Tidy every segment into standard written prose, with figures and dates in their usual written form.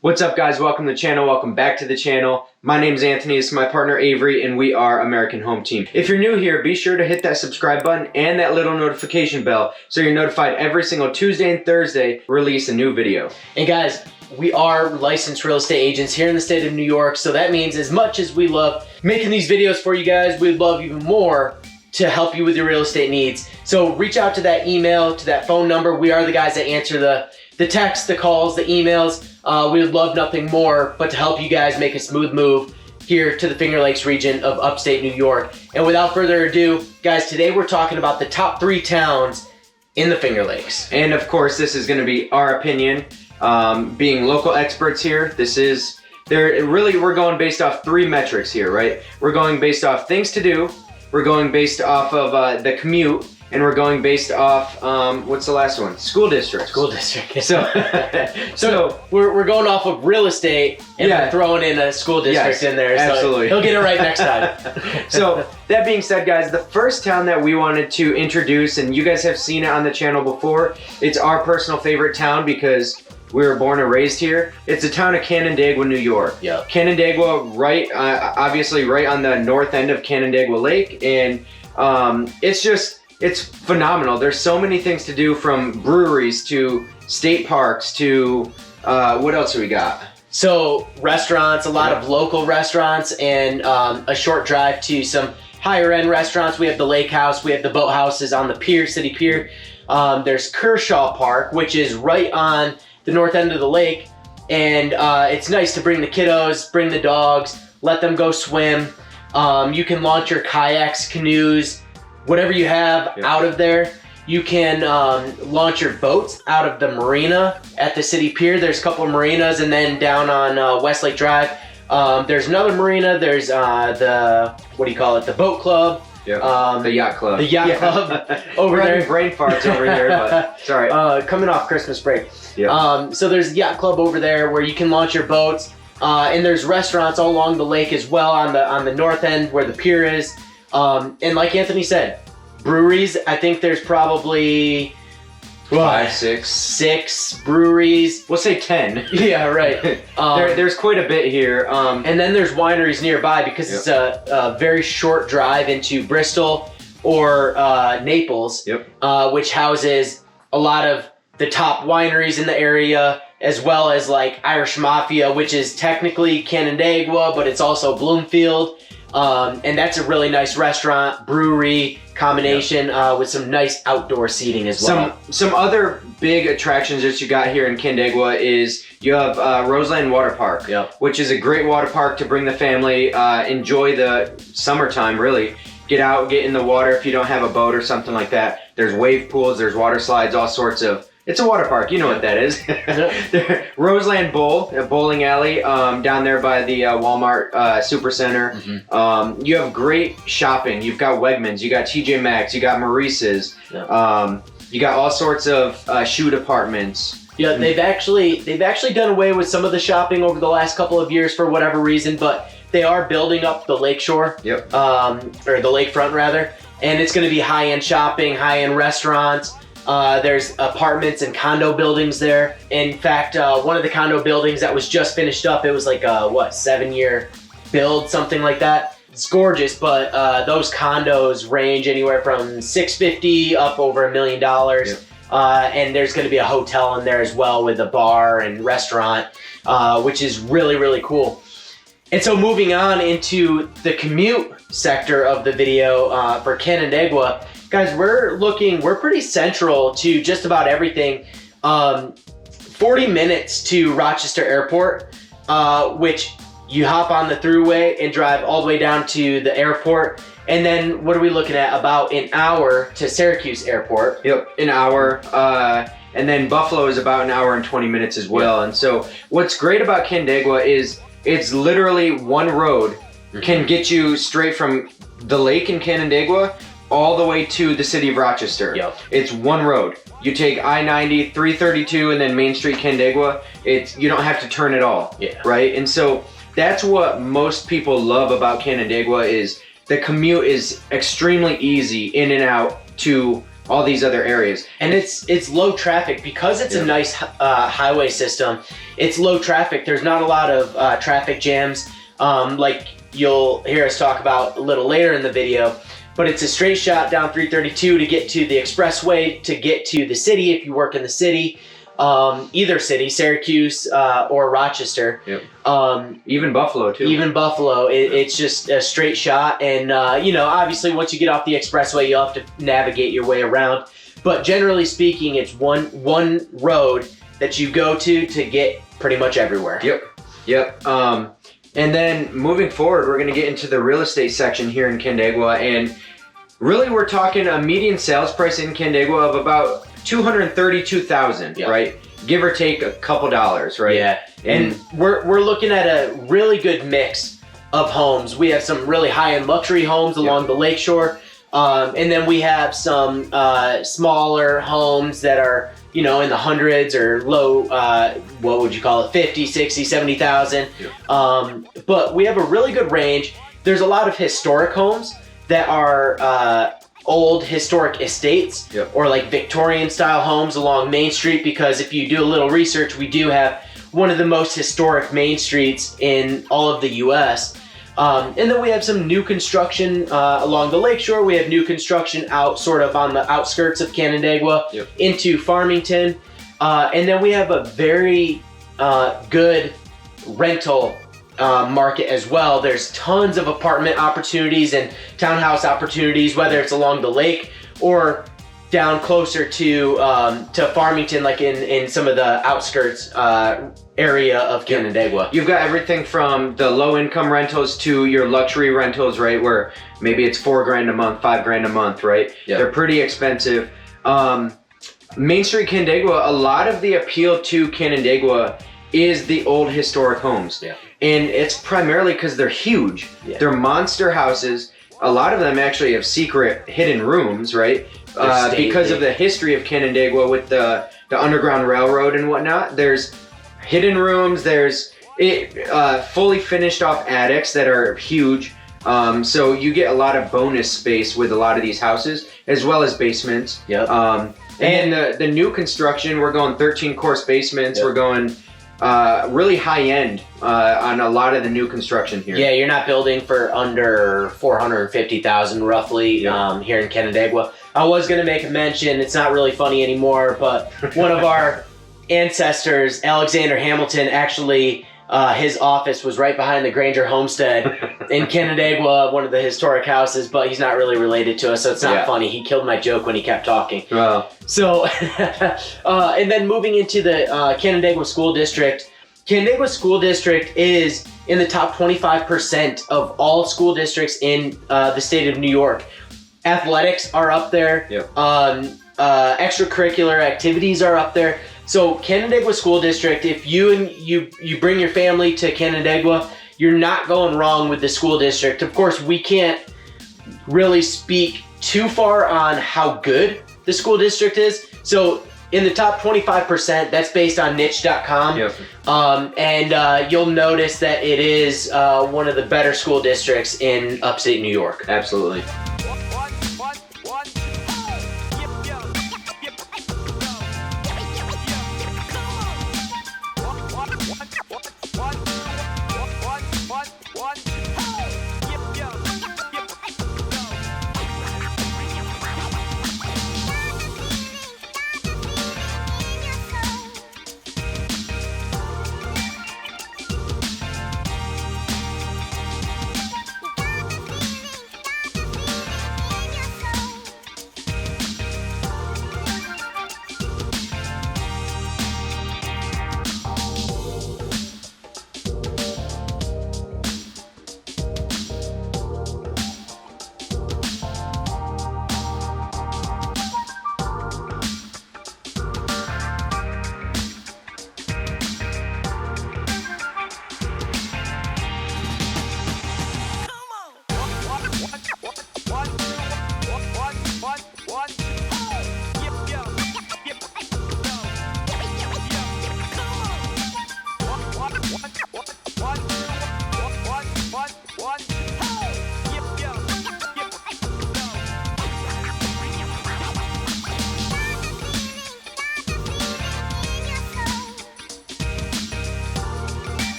What's up, guys? Welcome to the channel. Welcome back to the channel. My name is Anthony. This is my partner Avery, and we are American Home Team. If you're new here, be sure to hit that subscribe button and that little notification bell so you're notified every single Tuesday and Thursday release a new video. And guys, we are licensed real estate agents here in the state of New York, so that means as much as we love making these videos for you guys, we'd love even more to help you with your real estate needs. So reach out to that email, to that phone number. We are the guys that answer the texts, the calls, the emails. We would love nothing more but to help you guys make a smooth move here to the Finger Lakes region of upstate New York. And without further ado, guys, today we're talking about the top 3 towns in the Finger Lakes. And of course, this is going to be our opinion. Being local experts here, we're going based off 3 metrics here, right? We're going based off things to do, we're going based off of the commute, and we're going based off, what's the last one? School districts. School district. So we're going off of real estate and we're throwing in a school district in there. Absolutely. So he'll get it right next time. So that being said, guys, the first town that we wanted to introduce, and you guys have seen it on the channel before, it's our personal favorite town because we were born and raised here. It's the town of Canandaigua, New York. Yeah. Canandaigua, obviously right on the north end of Canandaigua Lake, and it's phenomenal. There's so many things to do, from breweries to state parks to what else do we got? So restaurants, a lot of local restaurants, and a short drive to some higher end restaurants. We have the lake house, we have the boat houses on the pier, city pier. There's Kershaw Park, which is right on the north end of the lake, and it's nice to bring the kiddos, bring the dogs, let them go swim. You can launch your kayaks, canoes, whatever you have out of there. You can launch your boats out of the marina at the city pier. There's a couple of marinas, and then down on Westlake Drive, there's another marina. There's the boat club. Yeah. The yacht club. The yacht club over there. Brain farts over here, but it's all right. Coming off Christmas break. Yeah. So there's the yacht club over there where you can launch your boats, and there's restaurants all along the lake as well on the north end where the pier is. And like Anthony said, breweries. I think there's probably 5, 6. 6 breweries. We'll say 10. Yeah, right. There's quite a bit here. And then there's wineries nearby because it's a very short drive into Bristol or Naples, which houses a lot of the top wineries in the area, as well as like Irish Mafia, which is technically Canandaigua, but it's also Bloomfield. And that's a really nice restaurant, brewery combination with some nice outdoor seating as well. Some other big attractions that you got here in Canandaigua is you have Roseland Water Park, which is a great water park to bring the family, enjoy the summertime, really. Get out, get in the water if you don't have a boat or something like that. There's wave pools, there's water slides, all sorts of... It's a water park, you know what that is. Roseland Bowl, a bowling alley down there by the Walmart Supercenter. Mm-hmm. You have great shopping. You've got Wegmans, you got TJ Maxx, you got Maurice's. You got all sorts of shoe departments. Yeah, they've actually done away with some of the shopping over the last couple of years for whatever reason, but they are building up the lakeshore, or the lakefront rather, and it's going to be high-end shopping, high-end restaurants. There's apartments and condo buildings there. In fact, one of the condo buildings that was just finished up, it was like a 7-year build, something like that. It's gorgeous, but those condos range anywhere from $650 up over $1 million. And there's going to be a hotel in there as well with a bar and restaurant, which is really, really cool. And so moving on into the commute sector of the video for Canandaigua, guys, we're pretty central to just about everything. 40 minutes to Rochester Airport, which you hop on the thruway and drive all the way down to the airport. And then what are we looking at? About an hour to Syracuse Airport. Yep, an hour. And then Buffalo is about an hour and 20 minutes as well. And so what's great about Canandaigua is it's literally one road can get you straight from the lake in Canandaigua all the way to the city of Rochester. It's one road. You take I-90, 332, and then Main Street, Canandaigua. You don't have to turn at all, right? And so that's what most people love about Canandaigua is the commute is extremely easy in and out to all these other areas. And it's low traffic because it's a nice highway system. It's low traffic. There's not a lot of traffic jams, like you'll hear us talk about a little later in the video. But it's a straight shot down 332 to get to the expressway, to get to the city if you work in the city. Either city, Syracuse or Rochester. Yep. Even Buffalo too. Even Buffalo. It's just a straight shot. And, obviously once you get off the expressway, you'll have to navigate your way around. But generally speaking, it's one road that you go to get pretty much everywhere. Yep. And then moving forward, we're going to get into the real estate section here in Canandaigua. And really, we're talking a median sales price in Canandaigua of about $232,000, right? Give or take a couple dollars, right? Yeah. And we're looking at a really good mix of homes. We have some really high-end luxury homes along the lakeshore. And then we have some smaller homes that are, in the hundreds or low, what would you call it, 50, 60, 70,000. But we have a really good range. There's a lot of historic homes that are old historic estates or like Victorian style homes along Main Street, because if you do a little research, we do have one of the most historic main streets in all of the US. And then we have some new construction along the lakeshore. We have new construction out sort of on the outskirts of Canandaigua into Farmington. And then we have a very good rental market as well. There's tons of apartment opportunities and townhouse opportunities, whether it's along the lake or down closer to Farmington, like in some of the outskirts area of Canandaigua. You've got everything from the low income rentals to your luxury rentals, right? Where maybe it's $4,000 a month, $5,000 a month, right? They're pretty expensive. Main Street Canandaigua, a lot of the appeal to Canandaigua is the old historic homes. And it's primarily because they're huge. They're monster houses. A lot of them actually have secret hidden rooms, right? Because of the history of Canandaigua with the Underground Railroad and whatnot. There's hidden rooms. There's fully finished off attics that are huge. So you get a lot of bonus space with a lot of these houses, as well as basements. And the new construction, we're going 13-course basements. We're going really high end on a lot of the new construction here. Yeah, you're not building for under $450,000 roughly here in Canandaigua. I was going to make a mention, it's not really funny anymore, but one of our ancestors, Alexander Hamilton, actually his office was right behind the Granger Homestead in Canandaigua, one of the historic houses, but he's not really related to us, so it's not funny. He killed my joke when he kept talking. So, and then moving into the Canandaigua School District. Canandaigua School District is in the top 25% of all school districts in the state of New York. Athletics are up there. Extracurricular activities are up there. So Canandaigua School District, if you bring your family to Canandaigua, you're not going wrong with the school district. Of course, we can't really speak too far on how good the school district is. So in the top 25%, that's based on niche.com. And you'll notice that it is one of the better school districts in upstate New York. Absolutely.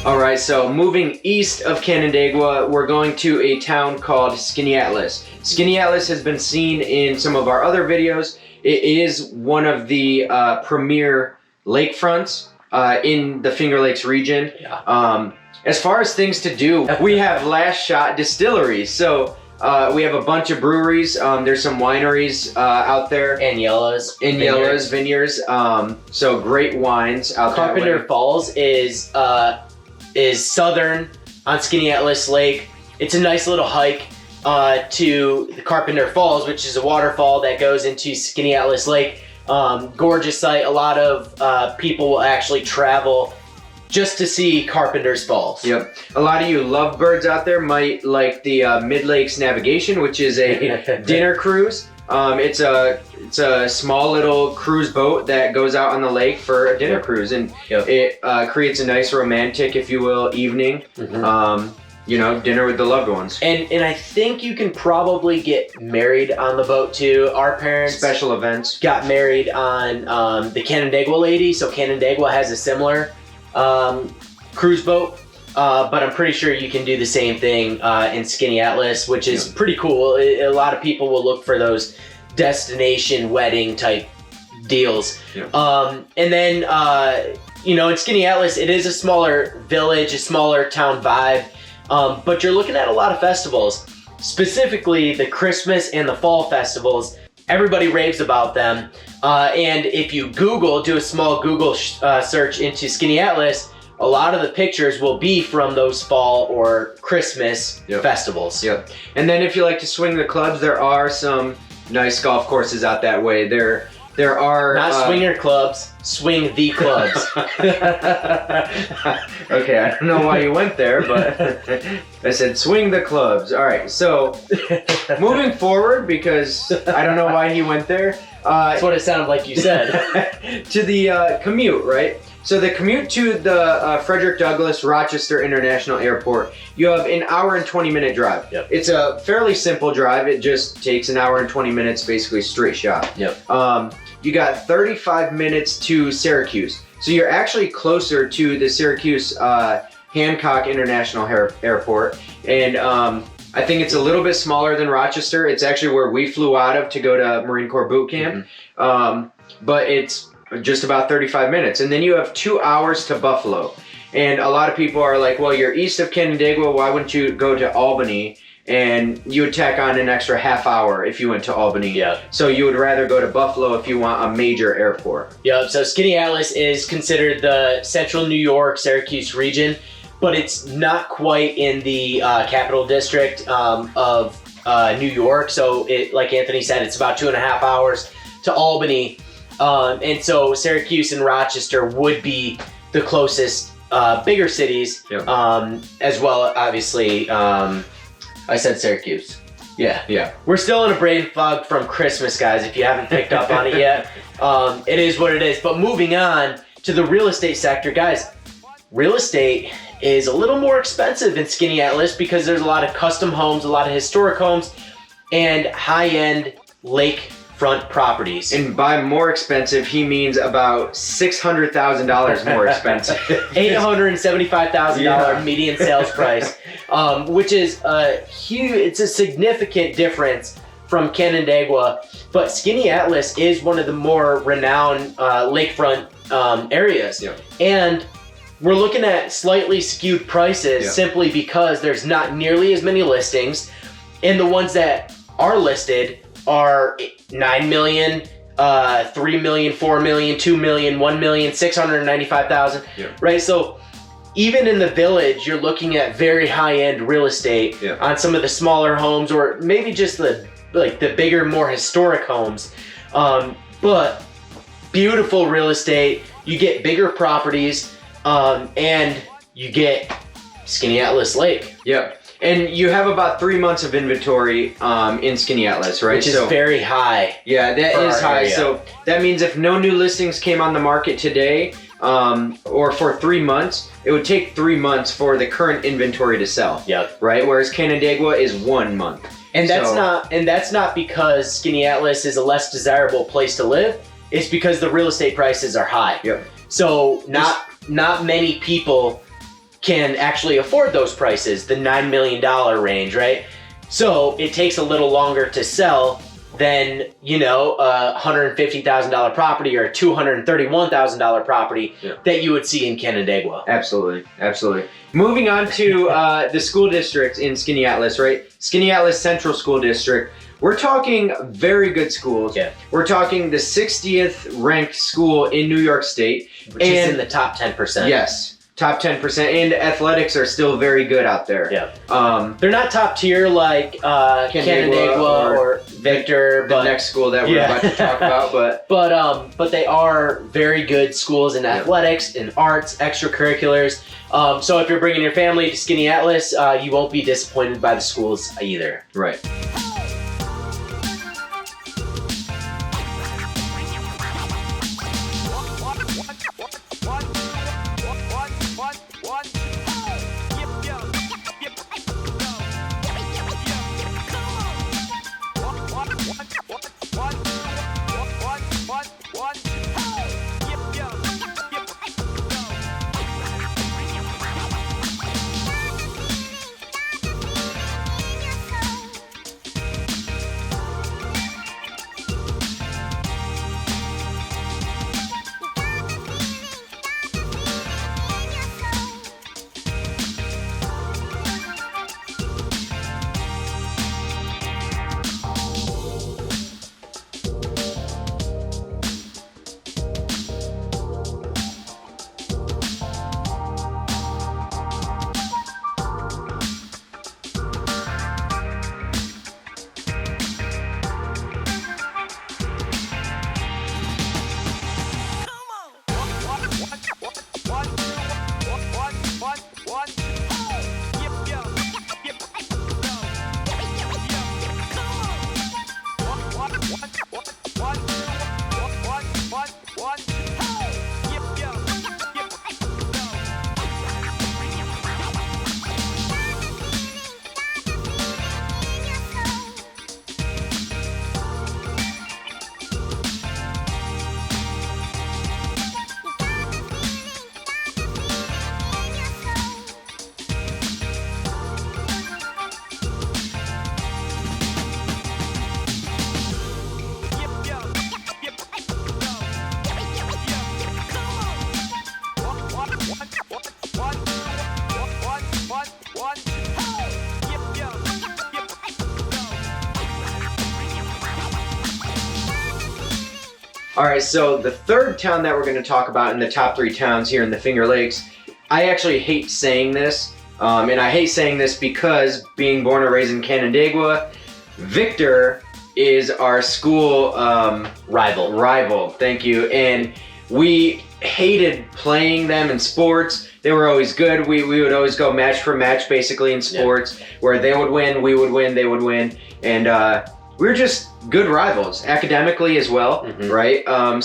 All right, so moving east of Canandaigua, we're going to a town called SKANEATELES. SKANEATELES has been seen in some of our other videos. It is one of the premier lakefronts in the Finger Lakes region. Yeah. As far as things to do, we have Last Shot Distilleries. So we have a bunch of breweries. There's some wineries out there. Aniella's Vineyards. So great wines out there. Carpenter Falls is southern on Skaneateles Lake. It's a nice little hike to the Carpenter Falls, which is a waterfall that goes into Skaneateles Lake. Gorgeous site. A lot of people will actually travel just to see Carpenter's Falls. Yep. A lot of you lovebirds out there might like the Mid-Lakes Navigation, which is a dinner cruise. It's a small little cruise boat that goes out on the lake for a dinner cruise, and it creates a nice romantic, if you will, evening. Dinner with the loved ones. And I think you can probably get married on the boat too. Our parents special events got married on the Canandaigua Lady, so Canandaigua has a similar cruise boat, but I'm pretty sure you can do the same thing in Skaneateles, which is pretty cool. A lot of people will look for those destination wedding type deals. And then in Skaneateles, it is a smaller village, a smaller town vibe, but you're looking at a lot of festivals, specifically the Christmas and the fall festivals. Everybody raves about them. And if you do a small Google search into Skaneateles, a lot of the pictures will be from those fall or Christmas festivals. Yep. And then if you like to swing the clubs, there are some nice golf courses out that way. There are not swinger clubs, swing the clubs. Okay, I don't know why you went there, but I said swing the clubs. All right, so moving forward, because I don't know why he went there. That's what it sounded like you said. To the commute, right? So the commute to the Frederick Douglass Rochester International Airport, you have an hour and 20-minute drive. Yep. It's a fairly simple drive. It just takes an hour and 20 minutes, basically straight shot. Yep. You got 35 minutes to Syracuse. So you're actually closer to the Syracuse Hancock International Airport. And I think it's a little bit smaller than Rochester. It's actually where we flew out of to go to Marine Corps boot camp. But it's just about 35 minutes. And then you have 2 hours to Buffalo. And a lot of people are like, well, you're east of Canandaigua. Why wouldn't you go to Albany? And you would tack on an extra half hour if you went to Albany. Yeah. So you would rather go to Buffalo if you want a major airport. Yeah, so Skaneateles is considered the central New York, Syracuse region, but it's not quite in the capital district of New York. So it, like Anthony said, it's about 2.5 hours to Albany. And so Syracuse and Rochester would be the closest bigger cities, as well, obviously. I said Syracuse. Yeah. We're still in a brain fog from Christmas, guys, if you haven't picked up on it yet. It is what it is. But moving on to the real estate sector, guys, real estate is a little more expensive in Skaneateles because there's a lot of custom homes, a lot of historic homes, and high-end lakefront properties. And by more expensive, he means about $600,000 more expensive. $875,000 median sales price, which is it's a significant difference from Canandaigua. But Skaneateles is one of the more renowned lakefront areas. And we're looking at slightly skewed prices simply because there's not nearly as many listings. And the ones that are listed are 9 million, 3 million, 4 million, 2 million, 1 million, 695,000. Right? So even in the village, you're looking at very high-end real estate on some of the smaller homes, or maybe just the bigger, more historic homes. But beautiful real estate. You get bigger properties, and you get Skaneateles Lake. And you have about 3 months of inventory in Skaneateles, right? Which is very high. Yeah, that is high. So that means if no new listings came on the market today, or for 3 months, it would take 3 months for the current inventory to sell. Right? Whereas Canandaigua is 1 month. And that's not because Skaneateles is a less desirable place to live. It's because the real estate prices are high. So not many people can actually afford those prices, the $9 million range, right? So it takes a little longer to sell than, you know, a $150,000 property or a $231,000 property that you would see in Canandaigua. Absolutely, absolutely. Moving on to the school districts in SKANEATELES, right? SKANEATELES Central School District. We're talking very good schools. Yeah. We're talking the 60th ranked school in New York State. Which is in the top 10%. Yes. Top 10%, and athletics are still very good out there. Yeah. They're not top tier like Canandaigua or Victor, the next school that we're about to talk about, but they are very good schools in athletics, in arts, extracurriculars. So if you're bringing your family to SKANEATELES, you won't be disappointed by the schools either. Right. All right, so the third town that we're going to talk about in the top 3 towns here in the Finger Lakes, I actually hate saying this, and I hate saying this because being born and raised in Canandaigua, Victor is our school rival. Thank you. And we hated playing them in sports. They were always good. We would always go match for match basically in sports, where they would win, we would win, they would win, and we were just good rivals academically as well, right? And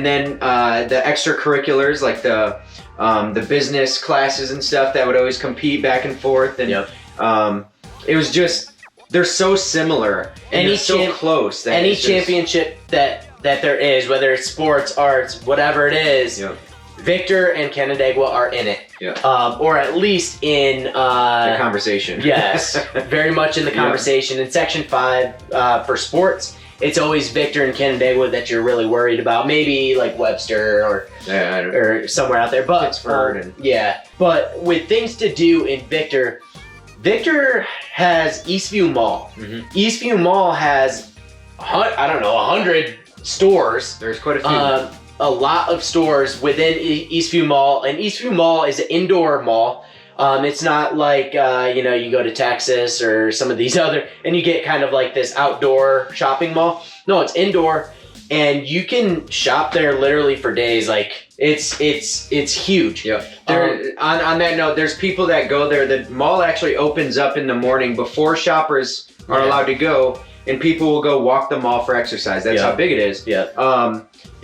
then the extracurriculars like the business classes and stuff that would always compete back and forth, and it was just, they're so similar and they're so close. That any championship that there is, whether it's sports, arts, whatever it is, Victor and Canandaigua are in it, or at least in the conversation. Yes, very much in the conversation. In Section 5 for sports, it's always Victor and Canandaigua that you're really worried about. Maybe like Webster or somewhere out there, but Pittsburgh. But with things to do in Victor has Eastview Mall. Eastview Mall has 100 stores. There's quite a few. A lot of stores within Eastview Mall, and Eastview Mall is an indoor mall. It's not like you go to Texas or some of these other, and you get kind of like this outdoor shopping mall. No, it's indoor, and you can shop there literally for days. Like it's huge. On that note, there's people that go there. The mall actually opens up in the morning before shoppers are allowed to go, and people will go walk the mall for exercise. That's how big it is.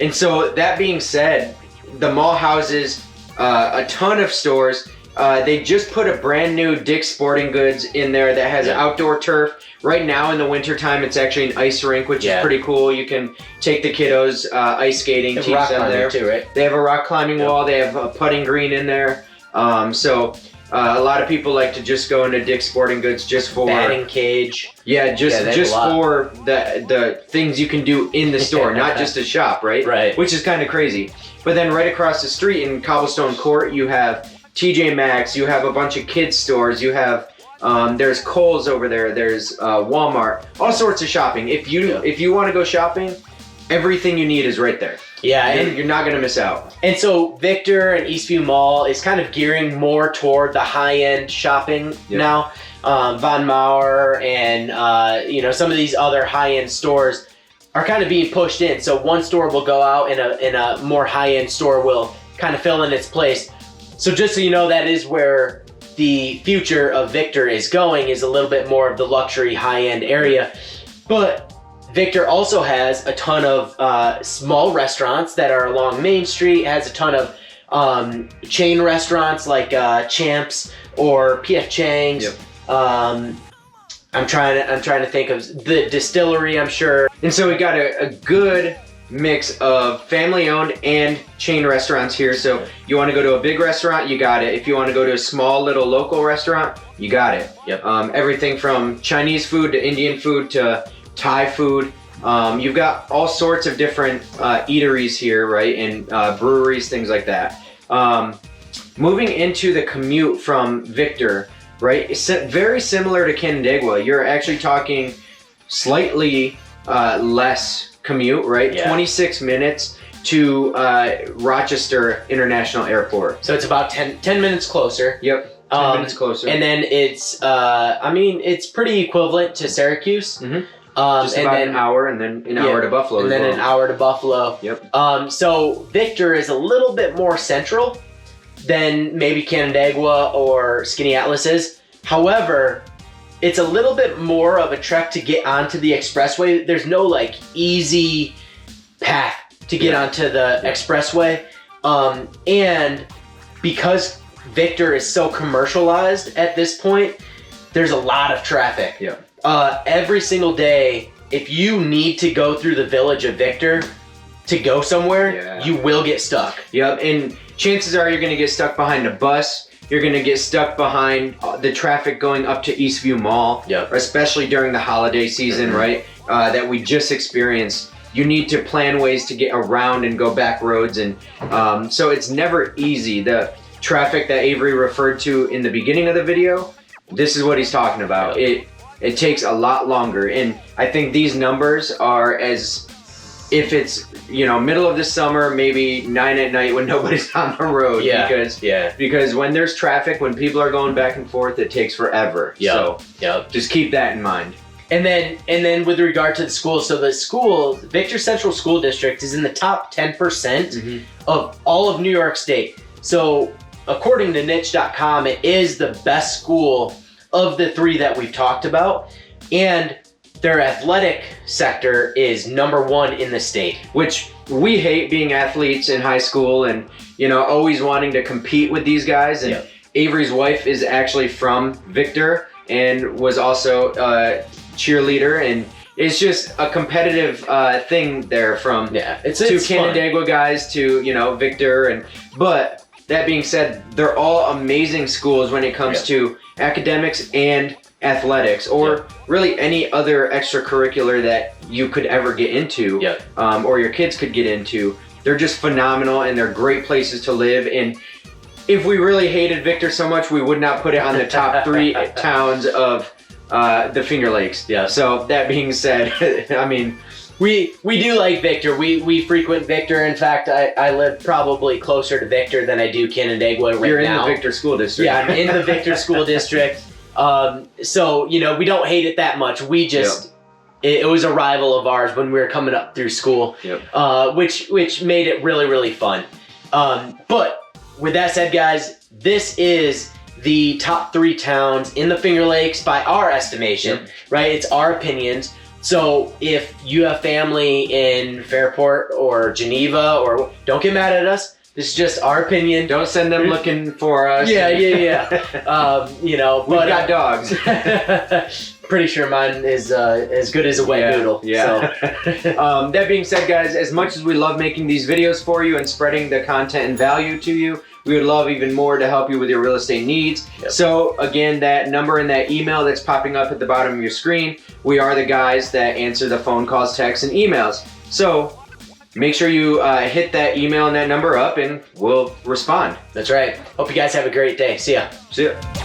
And so that being said, the mall houses a ton of stores. They just put a brand new Dick's Sporting Goods in there that has outdoor turf. Right now in the wintertime, it's actually an ice rink, which is pretty cool. You can take the kiddos ice skating, teach them there. Too, right? They have a rock climbing wall. They have a putting green in there. So a lot of people like to just go into Dick's Sporting Goods just for batting cage. Yeah, just for the things you can do in the store, not just a shop, right? Right. Which is kind of crazy. But then right across the street in Cobblestone Court, you have TJ Maxx, you have a bunch of kids stores, you have there's Kohl's over there, there's Walmart, all sorts of shopping. If you want to go shopping, everything you need is right there. Yeah, and you're not gonna miss out. And so Victor and Eastview Mall is kind of gearing more toward the high-end shopping now. Von Maur and some of these other high-end stores are kind of being pushed in. So one store will go out and a more high-end store will kind of fill in its place. So just so you know, that is where the future of Victor is going, is a little bit more of the luxury high-end area. But Victor also has a ton of small restaurants that are along Main Street, has a ton of chain restaurants like Champs or P.F. Chang's. Yep. I'm trying to think of the distillery, I'm sure. And so we got a good mix of family-owned and chain restaurants here. So you want to go to a big restaurant, you got it. If you want to go to a small little local restaurant, you got it. Yep. Everything from Chinese food to Indian food to Thai food. You've got all sorts of different eateries here, right? And breweries, things like that. Moving into the commute from Victor, right? It's very similar to Canandaigua. You're actually talking slightly less commute, right? Yeah. 26 minutes to Rochester International Airport. So it's about 10 minutes closer. Yep, 10 minutes closer. And then it's, it's pretty equivalent to Syracuse. Mm-hmm. Just about an hour, and then an hour to Buffalo. And then an hour to Buffalo. Yep. So Victor is a little bit more central than maybe Canandaigua or SKANEATELES is. However, it's a little bit more of a trek to get onto the expressway. There's no like easy path to get onto the expressway. And because Victor is so commercialized at this point, there's a lot of traffic. Yeah. Every single day, if you need to go through the village of Victor to go somewhere, you will get stuck. Yep, and chances are you're going to get stuck behind a bus. You're going to get stuck behind the traffic going up to Eastview Mall, especially during the holiday season, right? That we just experienced. You need to plan ways to get around and go back roads, and so it's never easy. The traffic that Avery referred to in the beginning of the video, this is what he's talking about. It takes a lot longer, and I think these numbers are as if it's middle of the summer, maybe 9 at night when nobody's on the road. Because when there's traffic, when people are going back and forth, it takes forever. So just keep that in mind. And then with regard to the schools, so the school, Victor Central School District, is in the top 10% of all of New York State. So according to niche.com, it is the best school of the three that we've talked about, and their athletic sector is #1 in the state. Which we hate, being athletes in high school and always wanting to compete with these guys. And Avery's wife is actually from Victor and was also a cheerleader, and it's just a competitive thing there from it's Canandaigua guys to Victor, but that being said, they're all amazing schools when it comes to academics and athletics, or really any other extracurricular that you could ever get into, or your kids could get into. They're just phenomenal, and they're great places to live. And if we really hated Victor so much, we would not put it on the top 3 towns of the Finger Lakes. So that being said, I mean, we do like Victor. We frequent Victor. In fact, I live probably closer to Victor than I do Canandaigua right now. You're in the Victor School District. Yeah, I'm in the Victor School District. So we don't hate it that much. We just it was a rival of ours when we were coming up through school, which made it really, really fun. But with that said, guys, this is the top 3 towns in the Finger Lakes by our estimation, right? It's our opinions. So if you have family in Fairport or Geneva, or don't get mad at us, this is just our opinion. Don't send them looking for us. We've got dogs. Pretty sure mine is as good as a wet noodle. That being said, guys, as much as we love making these videos for you and spreading the content and value to you, We would love even more to help you with your real estate needs. So again, that number and that email that's popping up at the bottom of your screen, we are the guys that answer the phone calls, texts, and emails. So make sure you hit that email and that number up and we'll respond. That's right. Hope you guys have a great day. See ya. See ya.